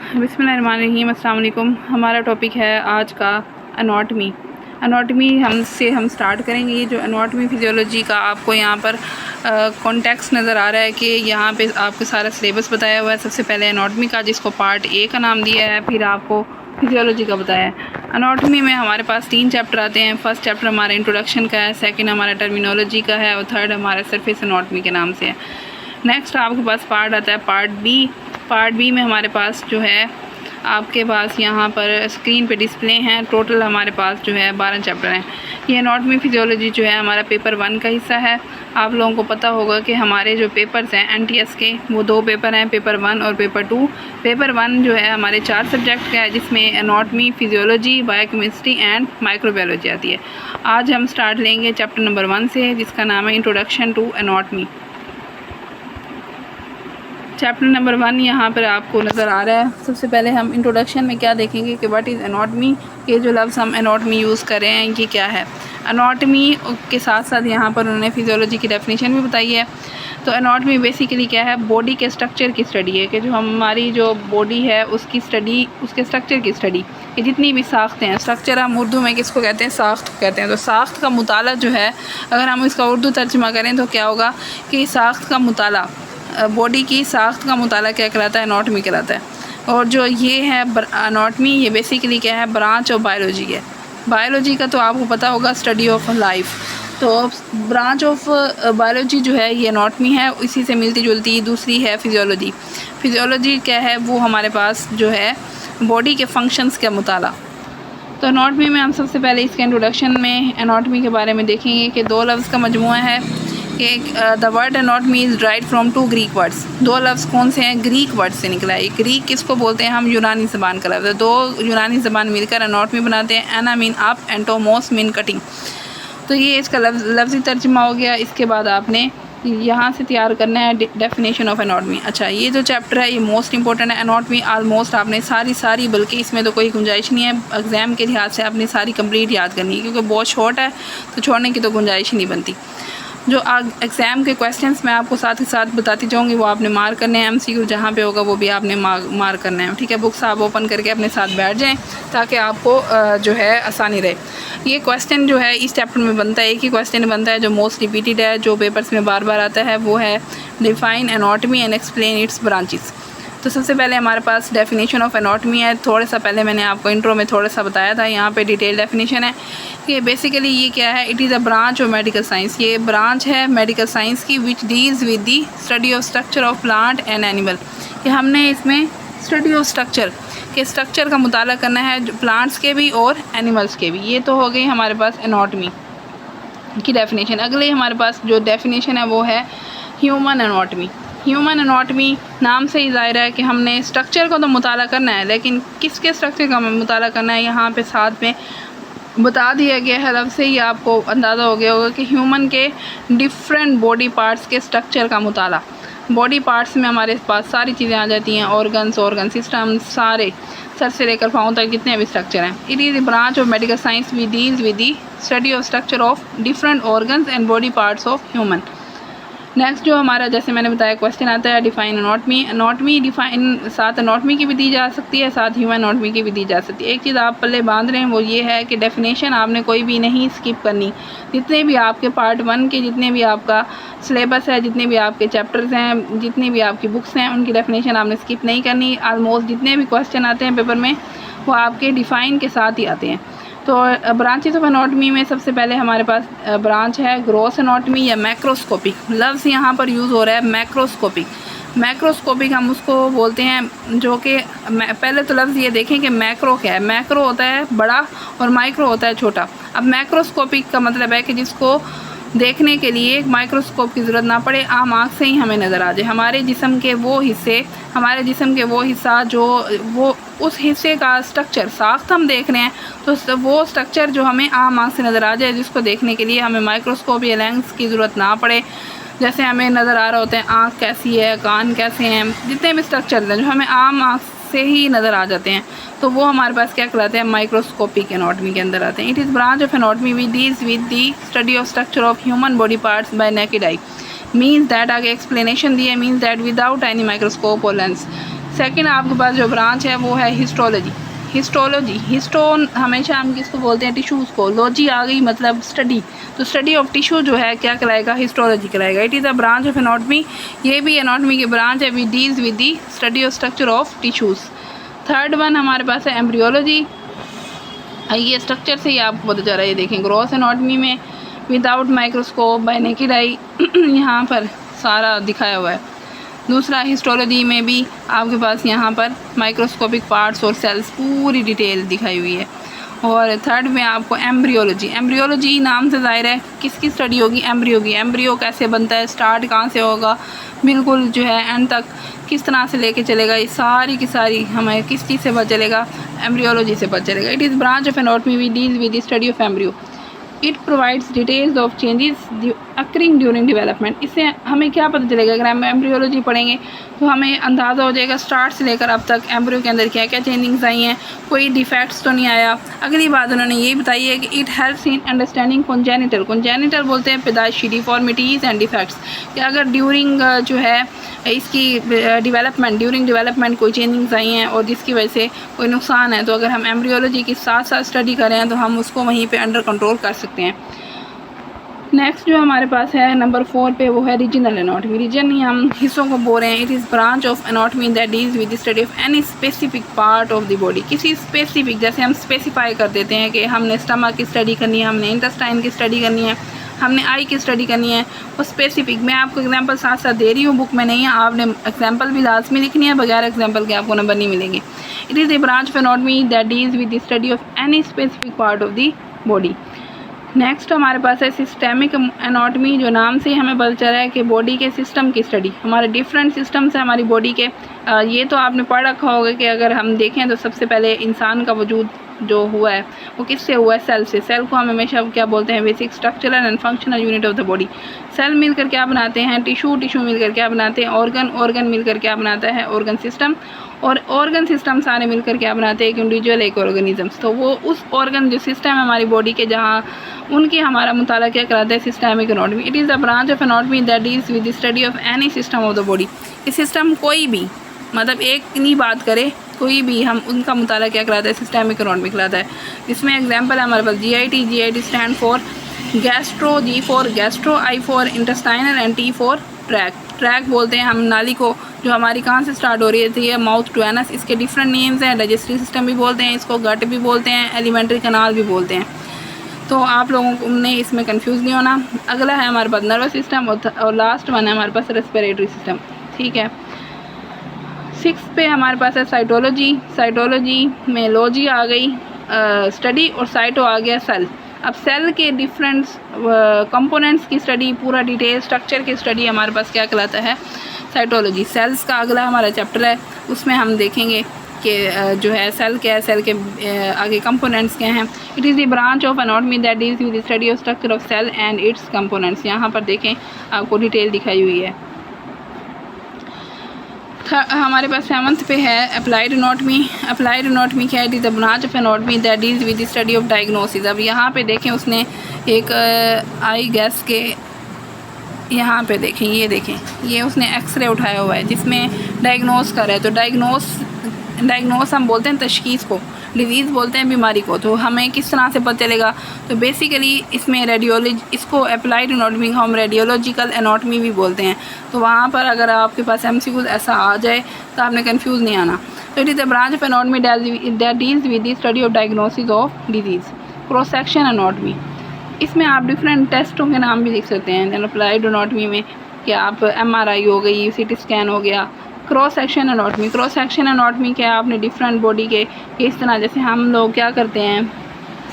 बिस्मिल्लाहिर्रहमानिर्रहीम, अस्सलाम वालेकुम। हमारा टॉपिक है आज का एनाटॉमी। एनाटॉमी हम स्टार्ट करेंगे। ये जो एनाटॉमी फिजियोलॉजी का आपको यहाँ पर कॉन्टेक्स्ट नज़र आ रहा है कि यहाँ पे आपको सारा सिलेबस बताया हुआ है। सबसे पहले एनाटॉमी का, जिसको पार्ट ए का नाम दिया है, फिर आपको फिजियोलॉजी का बताया है। एनाटॉमी में हमारे पास 3 चैप्टर आते हैं। फर्स्ट चैप्टर हमारा इंट्रोडक्शन का है, सेकंड हमारा टर्मिनोलॉजी का है और थर्ड हमारा सरफेस एनाटॉमी के नाम से है। नेक्स्ट आपके पास पार्ट आता है पार्ट बी। पार्ट बी में हमारे पास जो है आपके पास यहाँ पर स्क्रीन पे डिस्प्ले हैं। टोटल हमारे पास जो है 12 चैप्टर हैं। ये एनाटॉमी फिजियोलॉजी जो है हमारा पेपर 1 का हिस्सा है। आप लोगों को पता होगा कि हमारे जो पेपर्स हैं एनटीएस के, वो 2 पेपर हैं, पेपर 1 और पेपर 2। पेपर 1 जो है हमारे 4 सब्जेक्ट का है, जिसमें anatomy, physiology, biochemistry and microbiology आती है। आज हम स्टार्ट लेंगे चैप्टर नंबर 1 से, जिसका नाम है introduction to anatomy. Chapter number 1 यहाँ पर आपको नज़र आ रहा है। सबसे पहले हम इंट्रोडक्शन में क्या देखेंगे कि व्हाट इज़ एनाटॉमी। ये जो लफ्ज़ हम एनाटॉमी यूज़ कर रहे हैं, ये क्या है। एनाटॉमी के साथ साथ यहाँ पर उन्होंने फिजियोलॉजी की डेफिनेशन भी बताई है। तो एनाटॉमी बेसिकली क्या है, बॉडी के स्ट्रक्चर की स्टडी है, कि जो हमारी जो बॉडी है उसकी स्टडी, उसके स्ट्रक्चर की स्टडी, कि जितनी भी साख्तें हैं। स्ट्रक्चर हम उर्दू में किसको कहते हैं, साख्त कहते हैं। तो साख्त का मुताला जो है, अगर हम इसका उर्दू तर्जुमा करें तो क्या होगा कि साख्त का मुताला, बॉडी की साख्त का मुताला क्या कहलाता है, एनाटॉमी कहलाता है। और जो ये है एनाटॉमी, ये बेसिकली क्या है, ब्रांच ऑफ बायोलॉजी है। बायोलॉजी का तो आपको पता होगा, स्टडी ऑफ लाइफ। तो ब्रांच ऑफ बायोलॉजी जो है ये एनाटॉमी है। इसी से मिलती जुलती दूसरी है फिजियोलॉजी। फिजियोलॉजी क्या है, वो हमारे पास जो है बॉडी के फंक्शंस का मुताला। तो एनाटॉमी में हम सबसे पहले इसके इंट्रोडक्शन में एनाटॉमी के बारे में देखेंगे कि 2 लफ्ज़ का मजमूआ है कि the word anatomy is right from 2 Greek words. 2 लफ्ज़ कौन से हैं, ग्रीक वर्ड से निकला है। ग्रीक किसको बोलते हैं हम, यूनानी ज़बान का लफ्ज़ है। 2 यूनानी ज़बान मिलकर एनाटॉमी बनाते हैं। एना मीन अप, एंटोमोस मीन कटिंग। तो ये इसका लफ्ज़ी तर्जुमा हो गया। इसके बाद आपने यहाँ से तैयार करना है डेफिनेशन ऑफ एनाटॉमी। अच्छा, ये जो चैप्टर है ये मोस्ट इंपॉर्टेंट है। एनाटॉमी आलमोस्ट आपने सारी बल्कि इसमें तो कोई गुंजाइश नहीं है, एग्ज़ाम के लिहाज से आपने सारी कंप्लीट याद करनी है, क्योंकि बहुत शॉर्ट है तो छोड़ने की तो गुंजाइश ही नहीं बनती। जो एग्ज़ाम के क्वेश्चंस मैं आपको साथ ही साथ बताती जाऊँगी, वो आपने मार्क करने हैं। एमसीक्यू जहाँ पे होगा वो भी आपने मार्क करना है, ठीक है। बुक्स आप ओपन करके अपने साथ बैठ जाएं ताकि आपको जो है आसानी रहे। ये क्वेश्चन जो है इस चैप्टर में बनता है, एक ही क्वेश्चन बनता है जो मोस्ट रिपीटेड है, जो पेपर्स में बार बार आता है, वो है define anatomy and explain it's branches. तो सबसे पहले हमारे पास डेफिनेशन ऑफ एनाटॉमी है। थोड़ा सा पहले मैंने आपको इंट्रो में थोड़ा सा बताया था, यहाँ पे डिटेल डेफिनेशन है कि बेसिकली ये क्या है, it is a branch of medical science. ये ब्रांच है मेडिकल साइंस की, which deals with the study of structure of plant and animal. कि हमने इसमें स्टडी ऑफ स्ट्रक्चर के स्ट्रक्चर का मुताला करना है, प्लांट्स के भी और एनिमल्स के भी। ये तो हो गई हमारे पास एनाटॉमी की डेफिनेशन। अगले हमारे पास जो डेफिनेशन है वो है ह्यूमन एनाटॉमी। ह्यूमन एनाटॉमी नाम से ही ज़ाहिर है कि हमने स्ट्रक्चर को तो मुताला करना है, लेकिन किसके स्ट्रक्चर का मुताला करना है यहाँ पे साथ में बता दिया गया है। लफ्ज़ से ही आपको अंदाज़ा हो गया होगा कि ह्यूमन के डिफरेंट बॉडी पार्ट्स के स्ट्रक्चर का मुताला। बॉडी पार्ट्स में हमारे पास सारी चीज़ें आ जाती हैं, ऑर्गन सिस्टम, सारे सर से लेकर पाँव तक जितने भी स्ट्रक्चर हैं। It is a branch of medical science we deals with the study of structure of different organs and body parts of human. Next जो हमारा, जैसे मैंने बताया, क्वेश्चन आता है डिफाइन एनाटॉमी। एनाटॉमी डिफाइन साथ एनाटॉमी की भी दी जा सकती है, साथ ह्यूमन एनाटॉमी की भी दी जा सकती है। एक चीज़ आप पल्ले बांध रहे हैं वो ये है कि डेफिनेशन आपने कोई भी नहीं स्किप करनी। जितने भी आपके पार्ट 1 के जितने भी आपका सिलेबस है, जितने भी आपके चैप्टर्स हैं, जितनी भी आपकी बुक्स हैं, उनकी डेफिनेशन आपने स्किप नहीं करनी। आलमोस्ट जितने भी क्वेश्चन आते हैं पेपर में वो आपके डिफ़ाइन के साथ ही आते हैं। तो ब्रांचेस ऑफ एनाटॉमी में सबसे पहले हमारे पास ब्रांच है ग्रॉस एनाटॉमी या मैक्रोस्कोपिक। लफ्ज़ यहाँ पर यूज़ हो रहा है मैक्रोस्कोपिक। मैक्रोस्कोपिक हम उसको बोलते हैं, जो कि पहले तो लफ्ज़ ये देखें कि मैक्रो क्या है। मैक्रो होता है बड़ा और माइक्रो होता है छोटा। अब मैक्रोस्कोपिक का मतलब है कि जिसको देखने के लिए एक माइक्रोस्कोप की ज़रूरत ना पड़े, आम आँख से ही हमें नज़र आ जाए। हमारे जिस्म के वो हिस्सा जो वो उस हिस्से का स्ट्रक्चर साख्त हम देख रहे हैं, तो वो स्ट्रक्चर जो हमें आम आँख से नज़र आ जाए, जिसको देखने के लिए हमें माइक्रोस्कोप या लेंस की ज़रूरत ना पड़े। जैसे हमें नज़र आ रहा होता है आँख कैसी है, कान कैसे हैं, जितने भी स्ट्रक्चर हैं जो हमें आम आँख से ही नज़र आ जाते हैं, तो वो हमारे पास क्या कहलाते हैं, माइक्रोस्कोपिक एनाटॉमी के अंदर आते हैं। It is branch of anatomy which deals with the study of structure of human body parts bye naked eye. Means that आगे एक्सप्लेनेशन दिए, means that without any microscope और लेंस। सेकंड आपके पास जो branch है वो है हिस्टोलॉजी। हिस्टोन हमेशा हम किसको बोलते हैं, टिश्यूज़ को। लॉजी आ गई मतलब स्टडी, तो स्टडी ऑफ टिश्यू जो है क्या कहलाएगा, हिस्टोलॉजी कहलाएगा। It is a branch of anatomy, ये भी एनाटॉमी की ब्रांच है। We deals with the study of structure of tissues. Third one हमारे पास है एम्ब्रियोलॉजी। ये स्ट्रक्चर से ही आपको पता चल रहा है, ये देखें ग्रॉस एनाटॉमी में without microscope bye naked eye यहाँ पर सारा दिखाया हुआ है। दूसरा हिस्टोलॉजी में भी आपके पास यहाँ पर माइक्रोस्कोपिक पार्ट्स और सेल्स पूरी डिटेल दिखाई हुई है। और थर्ड में आपको एम्ब्रियोलॉजी नाम से ज़ाहिर है किसकी स्टडी होगी, एम्ब्रियो की। एम्ब्रियो कैसे बनता है, स्टार्ट कहाँ से होगा, बिल्कुल जो है एंड तक किस तरह से लेके चलेगा, ये सारी की सारी हमें किस चीज़ से पता चलेगा, एम्ब्रियोलॉजी से पता चलेगा। It is branch of anatomy we deals with the study of embryo. It provides details of changes occurring during development. इससे हमें क्या पता चलेगा, अगर हम एम्ब्रियोलॉजी पढ़ेंगे तो हमें अंदाज़ा हो जाएगा स्टार्ट से लेकर अब तक एम्ब्रियो के अंदर क्या क्या चेंजिंग्स आई हैं, कोई डिफेक्ट्स तो नहीं आया। अगली बात उन्होंने ये बताई है कि it helps in understanding congenital बोलते हैं पैदाइशी डिफॉर्मिटीज़ एंड डिफेक्ट्स, कि अगर ड्यूरिंग जो है इसकी ड्यूरिंग डेवलपमेंट कोई चेंजिंग्स आई हैं और जिसकी वजह से कोई नुकसान है, तो अगर हम एम्ब्रियोलॉजी के साथ साथ स्टडी करें तो हम उसको वहीं पे अंडर कंट्रोल कर सकते हैं। नेक्स्ट जो हमारे पास है नंबर 4 पे, वो है रीजनल एनाटॉमी। रीजन ही हम हिस्सों को बोल रहे हैं। It is branch of anatomy that deals with the study of any specific part of the body. किसी स्पेसिफिक, जैसे हम स्पेसिफाई कर देते हैं कि हमने स्टमक की स्टडी करनी है, हमने इंटेस्टाइन की स्टडी करनी है, हमने आई की स्टडी करनी है, वो स्पेसिफिक। मैं आपको एग्जांपल साथ साथ दे रही हूँ, बुक में नहीं है, आपने एग्जांपल भी लाजमी लिखनी है, बगैर एग्जांपल के आपको नंबर नहीं मिलेंगे। It is the branch of anatomy that deals with the study of any specific part of the body. Next हमारे पास है सिस्टेमिक एनाटॉमी, जो नाम से हमें पता चल रहा है कि बॉडी के सिस्टम की स्टडी। हमारे डिफरेंट सिस्टम्स हैं हमारी बॉडी के। ये तो आपने पढ़ रखा होगा कि अगर हम देखें तो सबसे पहले इंसान का वजूद जो हुआ है वो किससे हुआ है, सेल से। सेल को हम हमेशा क्या बोलते हैं, basic structural and functional unit of the body. Cell मिलकर क्या बनाते हैं, टिश्यू मिलकर क्या बनाते हैं, ऑर्गन मिलकर क्या बनाता है, ऑर्गन सिस्टम। और ऑर्गन सिस्टम सारे मिलकर क्या बनाते हैं, एक इंडिविजुअल, एक ऑर्गेनिजम्स। तो वो उस ऑर्गन जो सिस्टम है हमारी बॉडी के, जहाँ उनकी हमारा मुताला क्या कराता है, systemic anatomy. It is the branch of anatomy that deals with the study of any system of the body. ये सिस्टम कोई भी, मतलब एक नहीं बात करे, कोई भी, हम उनका मुताला क्या कराता है, सिस्टेमिक एनाटॉमी कराता है। इसमें एग्जांपल है हमारे पास GIT stand for gastro, G for gastro, I for intestinal and T for track बोलते हैं हम नाली को, जो हमारी कहाँ से स्टार्ट हो रही थी, माउथ टू एनस। इसके डिफरेंट नेम्स हैं, डाइजेस्टिव सिस्टम भी बोलते हैं इसको, गट भी बोलते हैं, एलिमेंट्री कनाल भी बोलते हैं। तो आप लोगों को ने इसमें कंफ्यूज नहीं होना। अगला है हमारे पास नर्वस सिस्टम और लास्ट वन है हमारे पास रेस्पिरेटरी सिस्टम। ठीक है, 6 पे हमारे पास है साइटोलॉजी में लॉजी आ गई, स्टडी, और साइटो आ गया सेल। अब सेल के डिफरेंट कंपोनेंट्स की स्टडी, पूरा डिटेल स्ट्रक्चर की स्टडी हमारे पास क्या कहलाता है, साइटोलॉजी। सेल्स का अगला हमारा चैप्टर है, उसमें हम देखेंगे कि जो है सेल क्या है, सेल के आगे कंपोनेंट्स क्या हैं। It is the branch of anatomy that deals with the study of structure of cell and its components. यहाँ पर देखें आपको डिटेल दिखाई हुई है। हमारे पास 7th पे है अप्लाइड एनाटॉमी। अप्लाइड एनाटॉमी क्या है, it is the branch of anatomy that deals with the study of diagnosis. अब यहाँ पे देखें उसने एक आई गैस के, यहाँ पे देखें, ये देखें, ये उसने एक्सरे उठाया हुआ है जिसमें डायग्नोस कर रहा है। तो डायग्नोस हम बोलते हैं तशखीस को, डिजीज़ बोलते हैं बीमारी को। तो हमें किस तरह से पता चलेगा, तो बेसिकली इसमें रेडियोलॉजी, इसको अप्लाइड एनाटॉमी हम रेडियोलॉजिकल एनाटॉमी भी बोलते हैं। तो वहाँ पर अगर आपके पास MCQ ऐसा आ जाए तो आपने कंफ्यूज नहीं आना। तो it is the branch of anatomy that deals with the study of diagnosis of disease. Cross section anatomy, इसमें आप डिफरेंट टेस्टों के नाम भी लिख सकते हैं। अप्लाइड एनाटॉमी में कि आप MRI हो गई, CT स्कैन हो गया। क्रॉस सेक्शन एनाटॉमी क्या, आपने डिफरेंट बॉडी के इस तरह, जैसे हम लोग क्या करते हैं,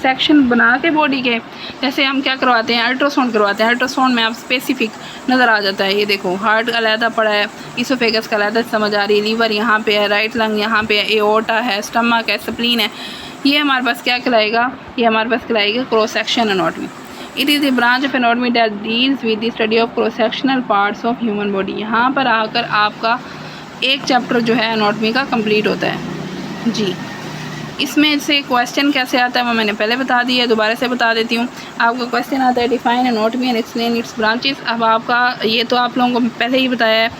सेक्शन बना के बॉडी के, जैसे हम क्या करवाते हैं, अल्ट्रासाउंड करवाते हैं। अल्ट्रासाउंड में आप स्पेसिफिक नज़र आ जाता है। ये देखो हार्ट का अलहदा पड़ा है, इसोफेगस का अलहदा समझ आ रही है, लीवर यहाँ पे है, राइट लंग यहाँ पे है, एओर्टा है, स्टमक है, स्प्लीन है। ये हमारे पास क्या कहलाएगा, ये हमारे पास कहलाएगा cross section anatomy. It is the branch of anatomy that deals with the study of cross sectional parts of human body. यहाँ पर आकर आपका एक चैप्टर जो है एनाटॉमी का कंप्लीट होता है जी। इसमें से क्वेश्चन कैसे आता है वो मैंने पहले बता दिया है, दोबारा से बता देती हूँ। आपका क्वेश्चन आता है define anatomy and explain it's branches. अब आपका ये तो आप लोगों को पहले ही बताया है,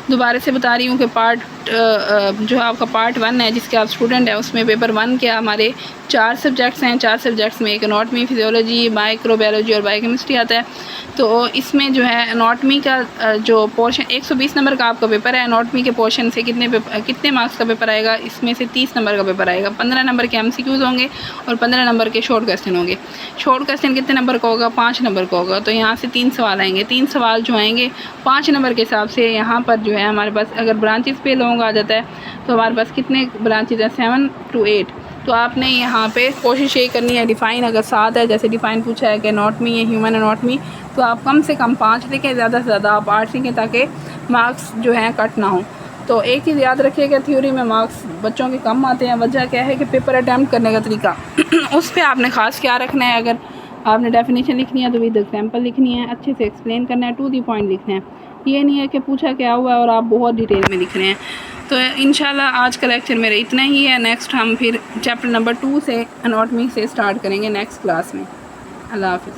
दोबारा से बता रही हूँ कि पार्ट जो आपका पार्ट 1 है जिसके आप स्टूडेंट हैं, उसमें पेपर 1 के हमारे 4 सब्जेक्ट्स हैं। 4 सब्जेक्ट्स में एक एनाटॉमी, फिजियोलॉजी, माइक्रोबायोलॉजी और बायोकेमिस्ट्री आता है। तो इसमें जो है एनाटॉमी का जो पोर्शन 120 नंबर का आपका पेपर है। एनाटॉमी के पोर्शन से कितने मार्क्स का पेपर आएगा? इसमें से 30 नंबर का पेपर आएगा। 15 नंबर के MCQs होंगे और 15 नंबर के शॉर्ट क्वेश्चन होंगे। शॉर्ट क्वेश्चन कितने नंबर का होगा? 5 नंबर का होगा। तो यहाँ से 3 सवाल आएंगे। 3 सवाल जो आएंगे 5 नंबर के हिसाब से यहाँ पर जो है हमारे पास अगर ब्रांचेस पे लोग आ जाता है तो हमारे पास कितने ब्रांचेज हैं? 7 to 8। तो आपने यहाँ पे कोशिश ये करनी है डिफ़ाइन अगर 7 है, जैसे डिफ़ाइन पूछा है कि एनाटॉमी है, ह्यूमन एनाटॉमी, तो आप कम से कम 5 लिखें, ज़्यादा से ज़्यादा आप 8 लिखें ताकि मार्क्स जो हैं कट ना हो। तो एक चीज़ याद रखिएगा, थ्योरी में मार्क्स बच्चों के कम आते हैं। वजह क्या है कि पेपर अटैम्प्ट करने का तरीका उस पर आपने ख़ास क्या रखना है। अगर आपने डेफिनेशन लिखनी है तो विद एग्जाम्पल लिखनी है, अच्छे से एक्सप्लेन करना है, टू दी पॉइंट लिखना है। ये नहीं है कि पूछा क्या हुआ है और आप बहुत डिटेल में लिख रहे हैं। तो इंशाल्लाह आज का लेक्चर मेरा इतना ही है। नेक्स्ट हम फिर चैप्टर नंबर 2 से एनाटॉमी से स्टार्ट करेंगे नेक्स्ट क्लास में। अल्लाह हाफ़िज़।